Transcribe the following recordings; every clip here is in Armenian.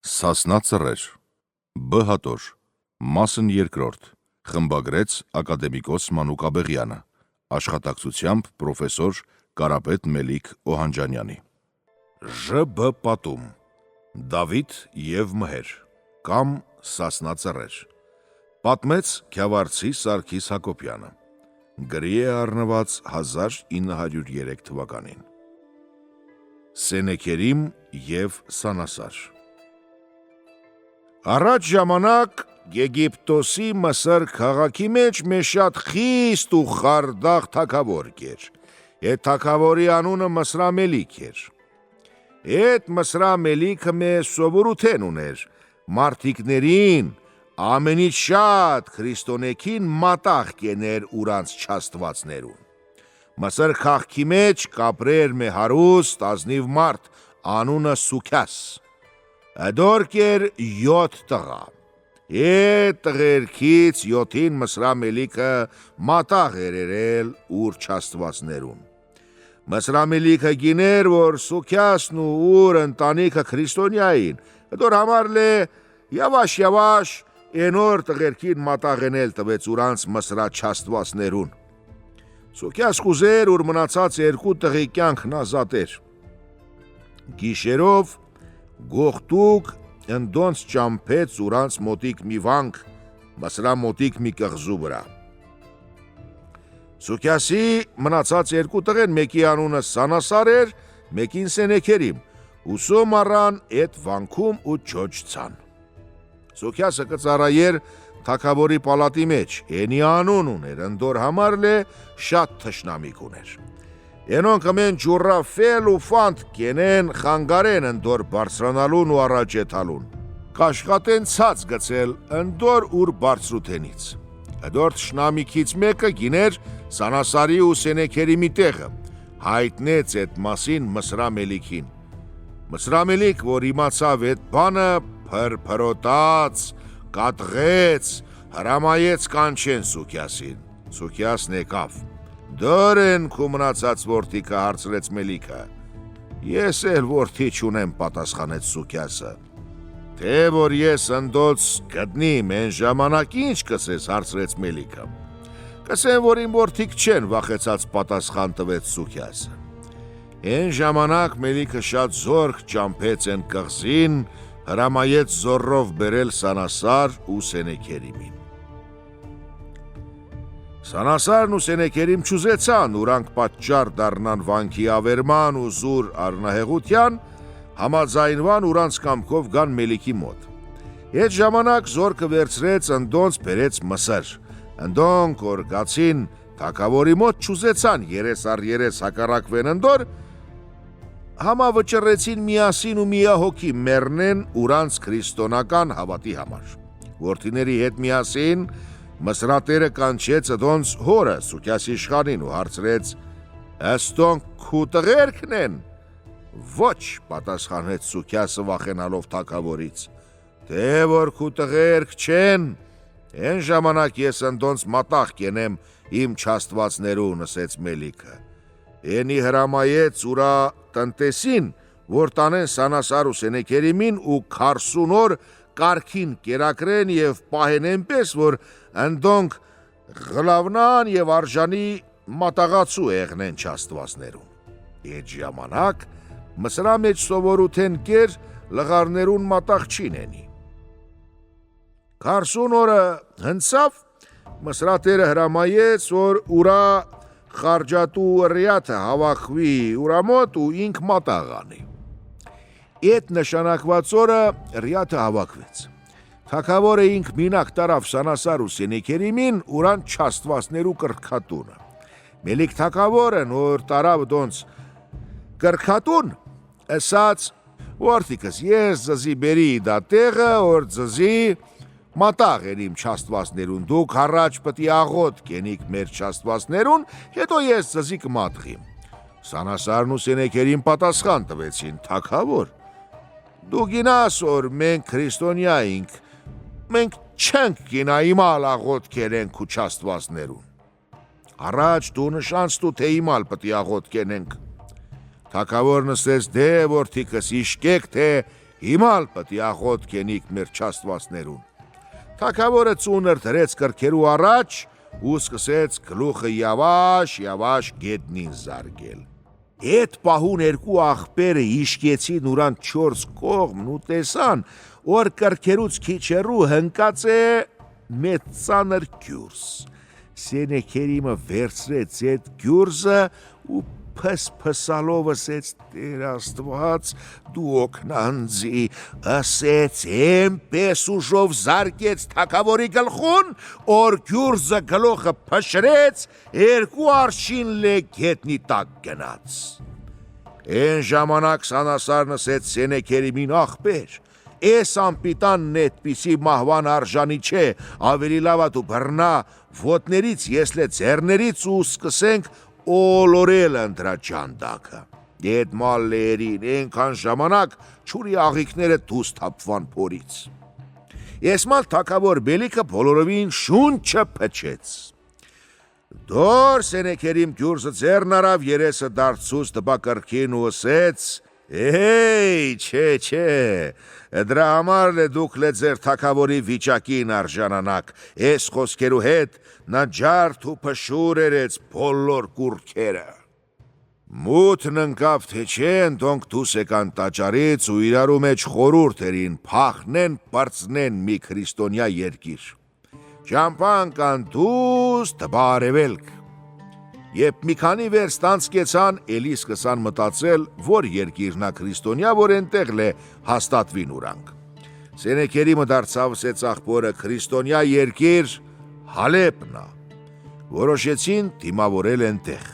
Սասնա ծռեր, Բ հատոր, մասն երկրորդ, խմբագրեց ակադեմիկոս Մանուկ Աբեղյանը, աշխատակցությամբ պրոֆեսոր Կարապետ Մելիք Օհանջանյանի։ ԺԲ պատում, Դավիթ և Մհեր, կամ Սասնա ծռեր, պատմեց Քյավառցի Սարգիս Հակոբյանը, գրի է առնված 1903 թվականին։ Սենեքերիմ և Սանասար։ Առաջ ժամանակ Եգիպտոսի Մսր քաղաքի մեջ մեզ շատ խիստ ու խարդախ թագավոր կեր, էդ թագավորի անունը Մսրամելիք էր։ Էդ Մսրամելիքը մեզ սովորութեն ուներ, մարդիկներին ամենից շատ քրիստոնեքին մատաղ կեներ ուրանց չաստվածներուն։ Մսր քաղաքի մեջ կապրեր մե հարուստ ազնիվ մարդ, անունը Սուքյաս, դորք էր 7 տղա։ Էդ տղերքից 7-ին Մսրամելիքը մատաղ էր երել ուր չաստվածներուն։ Մսրամելիքը գիներ, որ Սուքյասն ու ուր ընտանիքը քրիստոնյային, դոր համարլ է yavaş ենոր տղերքին մատաղենել տվեց ուրանց Մսրա չաստվածներուն։ Սուքյաս կուզեր, ուր մնացած 2 տղի կյանքն ազատեր։ Գիշերով գողտուկ ընդոնց ճամփեց ուրանց մոտիկ մի վանք, Մսրա մոտիկ մի կղզու վրա։ Սուքյասի մնացած 2 տղեն մեկի անունը Սանասար էր, մեկին Սենեքերիմ, ուսում առան էդ վանքում ու ջոջցան։ Սուքյասը կծառայեր թագավորի պալատի մեջ, ենի անուն ուներ, ընդոր համարլ է շատ թշնամիկ ուներ։ Ենոնք ամեն ջուրա ֆել ու ֆանտ կենեն խանգարեն ընդոր բարձրանալուն ու առաջետալուն, կաշխատեն ցած գցել ընդոր ուր բարձրութենից։ Դոր թշնամիքից մեկը գիներ Սանասարի ու Սենեքերիմի տեղը, հայտնեց այդ մասին Մսրամելիքին։ Մսրամելիք, որ իմացավ այդ բանը, փրփրոտաց, կատղեց, հրամայեց կանչեն Սուքյասին։ Սուքյասն եկավ։ Դորեն քու մնացած որդիկը, հարցրեց Մելիքը։ Ես էլ որդի չունեմ, պատասխանեց Սուքյասը։ Թե որ ես ընդոց գտնիմ են ժամանակ ինչ կսես, հարցրեց Մելիքը։ Կսեմ, որ իմ որդիկ չեն, վախեցած պատասխան տվեց Սուքյասը։ Են ժամանակ Մելիքը շատ զորք ճամփեց են կղզին, հրամայեց զորով բերել Սանասար ու Սենեքերիմին։ Սանասարն ու Սենեքերիմ չուզեցան, ուրանք պատճառ դառնան վանքի ավերման ու զուր առնահեղության, համաձայնվան ուրանց կամքով գան Մելիքի մոտ։ Այդ ժամանակ զորքը վերցրեց ընդոնց բերեց Մսր։ Ընդոնք որ գացին թագավորի մոտ չուզեցան երես առ երես հակառակվեն ընդոր, համավճռեցին միասին ու միահոգի մեռնեն ուրանց քրիստոնական հավատի համար։ Որդիների հետ միասին Մսրատերը կանչեց ըդոնց հորը Սուքյասի իշխանին ու հարցրեց. «Էստոնք քու տղերքն են»։ Ոչ, պատասխանեց Սուքյասը վախենալով թագավորից։ Թե որ քու տղերք չեն, են ժամանակ ես ընդոնց մատաղ կենեմ իմ չաստվածներուն, ասեց Մելիքը։ Ենի հրամայեց ուրա տնտեսին, որ տանեն Սանասար ու Սենեքերիմին ու 40 օր կարգին կերակրեն և պահեն այնպես, որ ընդոնք գլավնան և արժանի մատաղացու եղնեն չաստվածներուն։ Այդ ժամանակ Մսրա մեջ սովորութեն կեր լղարներուն մատաղ չինենի։ 40 օրը հնցավ, Մսրատերը հրամայեց, որ ուրա խարջատու ռյաթը հավաքվի ուրա մոտ ու ինք մատաղ անի։ Այդ նշանակված օրը ռյաթը հավաքվեց։ Թագավորը ինք մինակ տարավ Սանասար ու Սենեքերիմին ուրան չաստվածներու կրկատունը։ Մելիք թագավորն որ տարավ դոնց կրկատուն, ասաց, որդիկս ես ձզի բերի դա տեղը, որ ձզի մատաղ են իմ չաստվածներուն, դուք առաջ պտի աղոտ կենիք մեր չաստվածներուն, հետո ես ձզի կմատղիմ։ Սանասարն ու Սենեքերիմ պատասխան տվեցին, թագավոր, դու գինաս, որ մենք քրիստոնյա ենք, մենք չենք գինա իմալ աղոտ կենենք ու չաստվածներուն։ Առաջ դու նշանց դու թե իմալ պտի աղոտ կենենք։ Թագավորն ասեց, դե որդիկս իշկեք, թե հիմալ պտի աղոտ կենիք մեր չաստվածներուն։ Թագավորը ծունր դրեց կրքերու առաջ ու սկսեց գլուխը yavaş գետնին զարգել։ Էդ պահուն երկու աղբերը իշկեցին ուրան 4 կողմն ու տեսան, որ կրքերուց քիչ հեռու հնկած է մեծ ծանր գյուրս։ Սենեքերիմը վերցրեց այդ գյուրզը ու փսփսալով ասեց. «Տեր Աստված, դու օգնանձի», ասեց էնպես ուժով զարկեց թագավորի գլխուն, որ գյուրզը գլուխը փշրեց, 2 արշին լե գետնի տակ գնաց։ Էն ժամանակ Սանասարն ասեց Սենեքերիմին. «Ախպեր, էս անպիտանն էդպիսի մահվան արժանի չէ, ավելի լավ դու բռնա ոտներից, ես լե ձեռներից ու սկսենք օլորել ընդրա ջանդակը»։ Էդ մալլերին ենքան ժամանակ չուրի աղիքները դուս թապվան փորից։ Եսմալ թագավոր Բելիքը բոլորովին շունչը փչեց։ Դոր Սենեքերիմ գյուրզը ձեռն արավ, երեսը դարձուց դպա կրքին ու ասեց. «Չէ, դրա համար է դուք լե ձեր թագավորի վիճակին արժանանակ, էս խոսքերու հետ նա ջարդ ու փշուր երեց բոլոր կուրքերը»։ Մութն ընկավ թե չէ, ընդոնք դուս եկան տաճարից ու իրարու մեջ խորուրդ երին փախնեն բարձնեն մի քրիստոնյա երկիր։ Ճամփան կան դուս դպա արևելք։ Երբ մի քանի վերստ անցկեցան, էլի սկսան մտածել, որ երկիրնա քրիստոնյա, որ ենտեղ լե հաստատվին ուրանք։ Սենեքերիմը դարձավ ասեց աղբորը. «Քրիստոնյա երկիր Հալեպնա»։ Որոշեցին դիմավորել ենտեղ։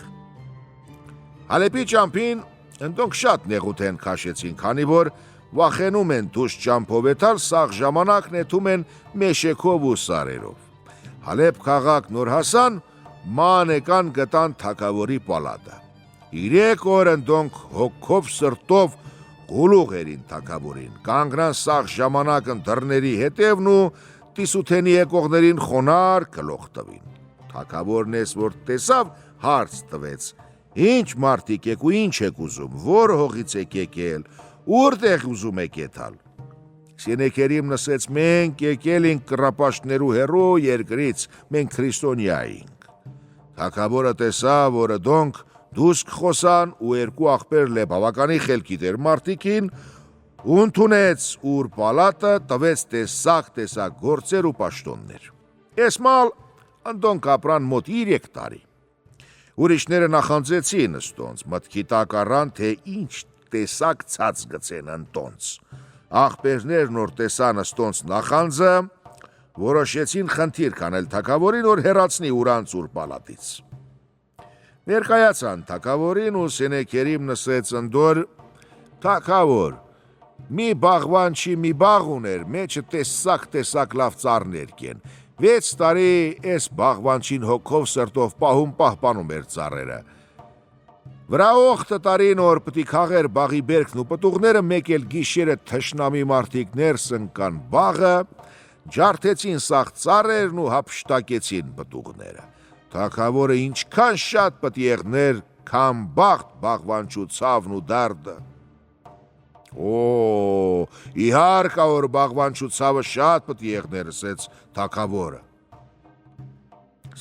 Հալեպի ճամփին ընդոնք շատ նեղութեն քաշեցին, քանի որ վախենում են դուս ճամփով եթալ, սաղ ժամանակ նետում են մեշեքով ու սարերով։ Հալեպ քաղաք նոր հասան, ման եկան գտան թագավորի պալատը։ 3 օր ընդոնք հոգով սրտով գուլուղ երին թագավորին, կանգնան սաղ ժամանակն դռների հետևն ու տիսութենի եկողներին խոնար գլուխ տվին։ Թագավորն էս որ տեսավ, հարց տվեց. «Ինչ մարդիկ եք ու ինչ եք ուզում, որ հողից եք եկել, ուրտեղ ուզում եք եթալ»։ Սենեքերիմ նսեց. «Մենք եկել ենք կռապաշտներու հեռու երկրից, մենք քրիստոնյա ենք»։ Թագավորը տեսավ, որ դոնք դուս կխոսան ու 2 աղբեր լե բավականի խելքի դեր մարդիկին, ու ընդունեց ուր պալատը, տվեց տեսակ գործեր ու պաշտոններ։ Եսմալ ընդոնք ապրան մոտ 3 տարի։ Ուրիշները նախանձեցին ըստոնց, մտքի տակ առան, թե ինչ տեսակ ցած գցեն ընտոնց։ Աղբերներն որ տեսան ըստոնց նախանձը, որոշեցին խնդիր կանել թագավորին, որ հեռացնի ուրանց ուր պալատից։ Ներկայացան թագավորին ու Սենեքերիմ նսեց ընդոր. «Թագավոր, մի բաղվանչի մի բաղ ուներ, մեջը տեսակ լավ ծառներ կեն։ 6 տարի էս բաղվանչին հոգով սրտով պահպանում էր ծառերը։ Վրա օխտը տարին որ պտի քաղեր բաղի բերքն ու պտուղները, մեկ էլ գիշերը թշնամի մարդիկ ներս ընկան բաղը, ջարդեցին սաղ ծառերն ու հափշտակեցին պտուղները։ Թագավորը ինչքան շատ պտի եղներ, քան բաղտ բաղվանչու ցավն ու դարդը»։ Իհարկա որ բաղվանչու ցավը շատ պտի եղներ, ասեց թագավորը։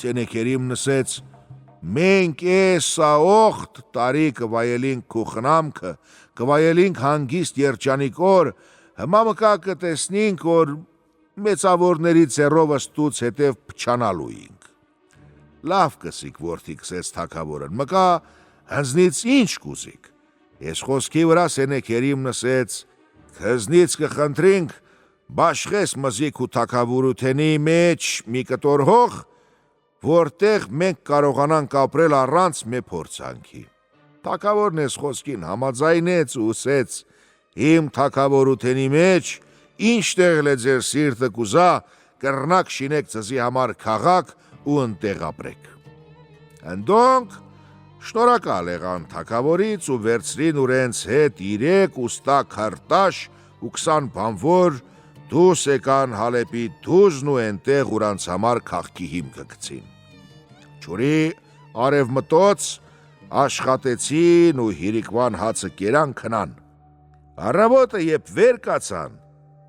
Սենեքերիմ նսեց. «Մենք էսա օխտ տարի կվայելինք քու խնամքը, կվայելինք հանգիստ երջանիկ օր, հիմա մկա կտեսնինք, որ մեծավորների ձեռով ըստուց հետև փչանալու ենք»։ «Լավ կսիք, որդիկ», ասեց թագավորը, «մկա հնձնից ինչ կուզիք»։ Ես խոսքի վրա Սենեքերիմ նսեց. «Քզնից կխնդրինք բաշխես մզիկ ու թագավորութենի մեջ մի կտոր հող, որտեղ մենք կարողանանք ապրել առանց մե փորձանքի»։ Թագավորն էս խոսքին համաձայնեց ու ասեց. «Իմ թագավորութենի մեջ ինչտեղ լե ձեր սիրտը կուզա, կռնակ շինեք ձեզի համար քաղաք ու ընտեղ ապրեք»։ Ընդոնք շնորհակալ եղան թագավորից ու վերցրին ուրենց հետ 3 ուստա քարտաշ ու 20 բանվոր, դուս եկան Հալեպի դուզն ու ենտեղ ուրանց համար քաղքի հիմքը գցին։ Ջուրի արևմտոց աշխատեցին ու հիրիկվան հացը կերան քնան։ Առավոտը երբ վեր կացան,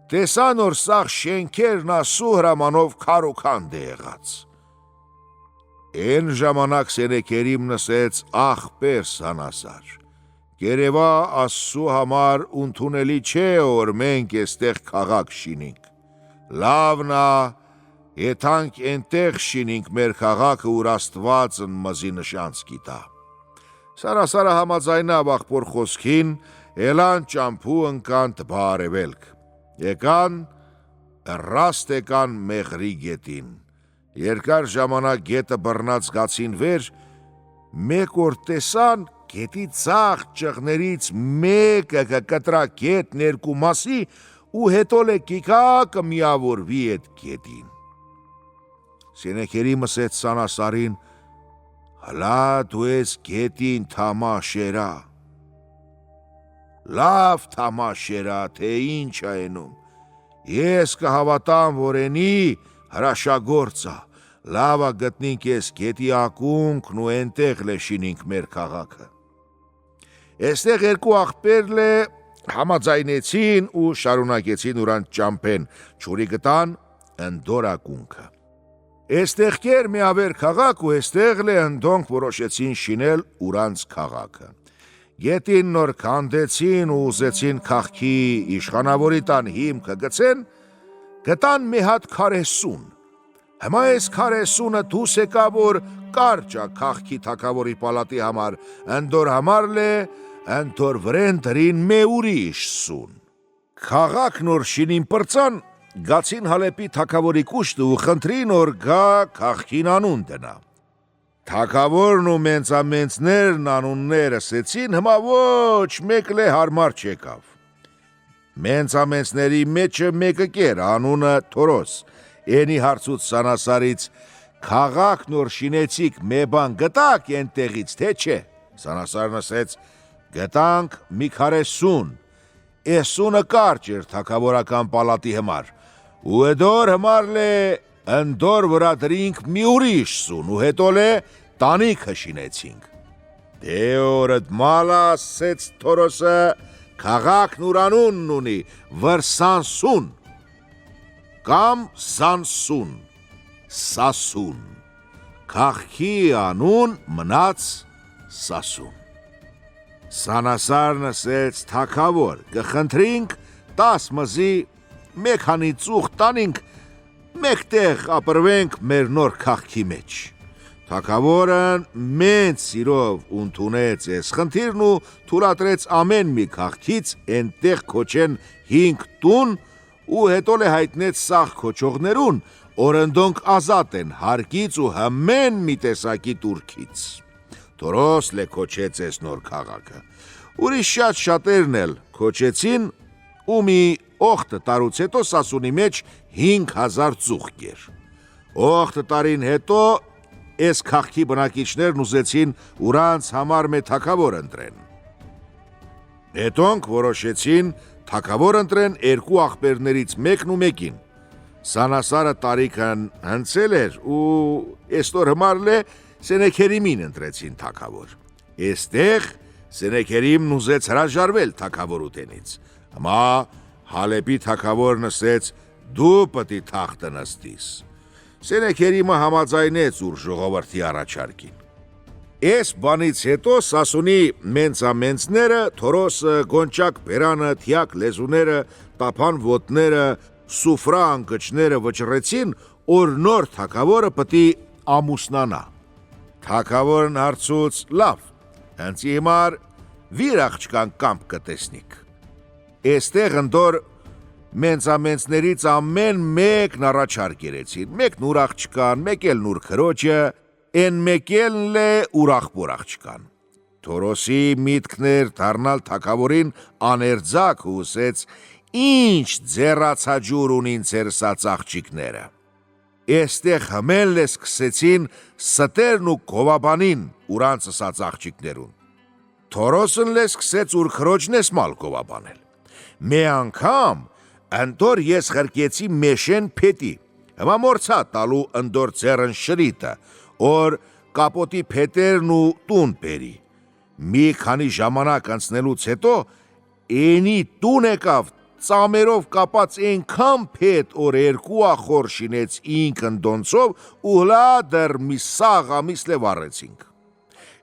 տեսան որ սաղ շենքերն ասու հրամանով քարուքանդ է եղած։ Են ժամանակ սենեքերիմ նսեց աղբեր Սանասար։ Գերևա Աստծու համար ընդունելի չէ, որ մենք էստեղ քաղաք շինենք։ Լավն է, եթանք ենտեղ շինենք մեր քաղաքը, ուր Աստվածն մզի նշանց գիտա։ Սանասարը համաձայնավ աղբոր խոսքին, ելան ճամփու ընկան տբա արևելք։ Եկան, ռաստ եկան Մեղրի գետին։ Երկար ժամանակ գետը բռնած գացին վեր, մեկ օր տեսան գետի ցախ ճղներից մեկը կկտրա գետ ներկու մասի ու հետո լեկիկա կմիավորվի այդ գետին։ Սենեքերի մսեց Սանասարին, հլա դու ես գետին թամաշերա։ Լավ թամաշերա, թե ինչ այնում։ Ես կհավատամ, որ ենի հրաշագործա, լավա գտնինք ես գետի ակունքն ու ենտեղ լեշինինք մեր քաղաքը։ Էստեղ երկու աղբերն համաձայնեցին ու շարունակեցին ուրանց ճամփեն, ճուրի գտան ընդոր ակունքը։ Էստեղ կեր միավեր քաղաք ու էստեղ ընդոնք որոշեցին շինել ուրանց քաղաքը։ Գետին նոր քանդեցին ու ուզեցին քաղաքի իշխանավորի տան հիմքը գցեն, գտան մի հատ քարեսուն։ Հիմա այս քարեսունը դուս եկա, որ կարճա քաղաքի թագավորի պալատի համար, ընդոր համար ընդոր վրեն դրին մի ուրիշ սուն։ Քաղաքն որ շինին պրծան, գացին Հալեպի թագավորի կուշտը ու խնդրին որ գա քաղաքին անուն դնա։ Թագավորն ու մեծամենցներն անուններ ասեցին, հիմա ոչ մեկ հարմար չեկավ։ Մեծամենցների մեջը մեկը կեր, անունը Թորոս, ենի հարցուց Սանասարից, քաղաքն որ շինեցիք մի բան գտաք ենտեղից, թե չէ։ Սանասարն ասեց, գտանք մի քարեսուն, այս սունը կարճ էր թագավորական պալատի համար, ու էդոր համար ընդոր վրա դրինք մի ուրիշ սուն, ու հետո տանիքը շինեցինք։ Դե օրդ մալա, ասեց Թորոսը, քաղաքն ուրանունն ունի, վրսանսուն, կամ Սանսուն, Սասուն, քաղաքի անուն մնաց Սասուն։ Սանասարն ասեց, թագավոր, կխնդրինք 10 մզի մեկ հանի ծուխ տանինք, մեկտեղ ապրվենք մեր նոր քաղաքի մեջ։ Թագավորն մեծ սիրով ընդունեց այս խնդիրն ու թույլատրեց ամեն մի քաղաքից այնտեղ քոչեն 5 տուն ու հետո հայտնեց սաղ քոչողներուն, օրընդոնք ազատ են հարկից ու ամեն մի տեսակի турքից։ Թորոս քոչեց այս նոր քաղաքը։ Ուրիշ շատերն էլ քոչեցին ու մի օխտը տարուց հետո Սասունի մեջ 5000 ծուխ կեր։ Օխտը տարին հետո այս քաղաքի բնակիչներն ուզեցին ուրանց համար մի թագավոր ընտրեն։ Հետոնք որոշեցին թագավոր ընտրեն երկու աղբերներից մեկն ու մեկին։ Սանասարը տարիքն հնցել էր ու էստոր համար Սենեքերիմին ընտրեցին թագավոր։ Էստեղ Սենեքերիմն ուզեց հրաժարվել թագավորութենից։ Հիմա Հալեպի թագավորն ասեց, դու պետք է թախտը նստիս։ Սենեքերիմը համաձայնեց ուր ժողովրդի առաջարկին։ Այս բանից հետո Սասունի մեծամենցները, Թորոսը, Գոնչակ բերանը, թիակ լեզուները, տափան ոտները, սուֆրա անկճները վճռեցին, որ նոր թագավորը պետք է ամուսնանա։ Թագավորն հարցուց, լավ, հենց հիմար վիր աղջկան կամք կտեսնիք։ Էստեղ ընդոր մեծամենցներից ամեն մեկն առաջարկ երեցին, մեկն ուր աղջկան, մեկ էլ նուր քրոջը, են մեկ էլ ուր աղբոր աղջկան։ Թորոսի միտքներ դառնալ թագավորին աներձակ ու ասեց, ինչ ձեռացաջուր ունին ձեր սած աղջիկները։ Էստեղ հմել սկսեցին ստերն ու գովաբանին ուրանց սած աղջիկներուն։ Թորոսն սկսեց ուր քրոջն մալ գովաբանել։ Մի անգամ ընդոր ես խրկեցի մեշեն փետի, հիմա մորցա տալու ընդոր ձեռն շրիտը, որ կապոտի փետերն ու տուն բերի։ Մի քանի ժամանակ անցնելուց հետո Էնի տուն եկավ ծամերով կապած ենքան փետ որ երկու ախոր շինեց ինքն դոնցով ու հլա դեռ մի սաղ ամիս լե վառեցինք։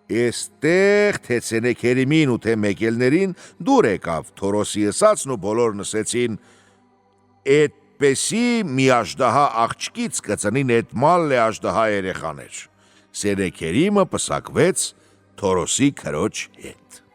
Էստեղ թե ցենեքերիմին ու թե մեկելներին դուր եկավ Թորոսի ըսածն ու բոլոր նսեցին «Էդպեսի մի աժդահա աղջկից կծնին էդմալ լե աժդահա երեխաներ»։ Սենեքերիմը պսակվեց Թորոսի քրոջ հետ։